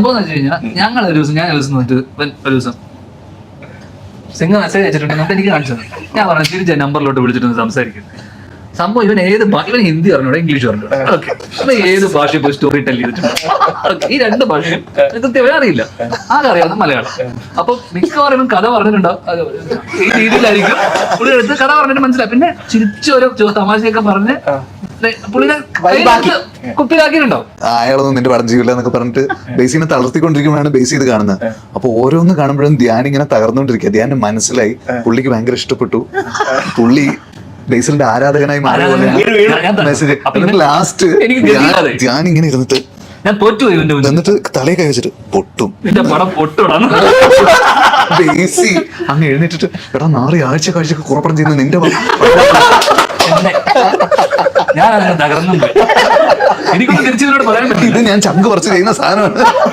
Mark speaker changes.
Speaker 1: സംഭവം എന്ന് വെച്ച് കഴിഞ്ഞാൽ ഞാൻ ഒരു ദിവസം വന്നിട്ട് ഒരു ദിവസം സിംഗർ മെസ്സേജ് അയച്ചിട്ടുണ്ട് എന്നിട്ട് എനിക്ക് കാണിച്ചത്. ഞാൻ പറഞ്ഞു തിരിച്ച നമ്പറിലോട്ട് വിളിച്ചിട്ട് സംസാരിക്കും. സംഭവം ഇവൻ ഹിന്ദി അറിഞ്ഞൂടെ ഇംഗ്ലീഷ് അറിഞ്ഞൂടെ, അപ്പൊ ഏത് ഭാഷ പോയി സ്റ്റോറി ടെൽ ചെയ്തിട്ടുണ്ട്. ഈ രണ്ട് ഭാഷയും കൃത്യമായി അറിയില്ല, ആകെ അറിയാവുന്ന മലയാളം. അപ്പൊ മിക്കവാറും ഇവൻ കഥ പറഞ്ഞിട്ടുണ്ടോ ഈ രീതിയിലായിരിക്കും പുള്ളി എടുത്ത് കഥ പറഞ്ഞിട്ട് മനസ്സിലായി. പിന്നെ ചിരിച്ചോരോ തമാശയൊക്കെ പറഞ്ഞ് പുള്ളിനെ കുപ്പിയിലാക്കിയിട്ടുണ്ടോ.
Speaker 2: അയാളൊന്നും നിന്റെ പടം ചെയ്യില്ല എന്നൊക്കെ പറഞ്ഞിട്ട് ബേസിനെ തളർത്തിക്കൊണ്ടിരിക്കുമ്പോഴാണ് ബേസ് ഇത് കാണുന്നത്. അപ്പൊ ഓരോന്ന് കാണുമ്പോഴും ധ്യാൻ ഇങ്ങനെ തകർന്നുകൊണ്ടിരിക്കുക. ധ്യാന് മനസ്സിലായി, പുള്ളിക്ക് ഭയങ്കര ഇഷ്ടപ്പെട്ടു, പുള്ളി ബേസിലിന്റെ ആരാധകനായി മാറിയ മെസ്സേജ്. ലാസ്റ്റ് ധ്യാൻ ഇങ്ങനെ ഇരുന്നിട്ട്
Speaker 1: ഞാൻ തോറ്റുപോയി
Speaker 2: എന്നിട്ട് തലയെ കൈ വെച്ചിട്ട് പൊട്ടും. ബേസി അങ്ങ് എഴുന്നേറ്റിട്ട് എടാ 4 ആഴ്ച കാഴ്ചക്ക് കുറപ്പടം ചെയ്യുന്ന നിന്റെ
Speaker 1: ഞാൻ തകർന്നു. എനിക്കൊന്നും തിരിച്ചു പറയാൻ പറ്റില്ല.
Speaker 2: ഇത് ഞാൻ ചങ്ക് പറിച്ച് ചെയ്യുന്ന സാധനമാണ്.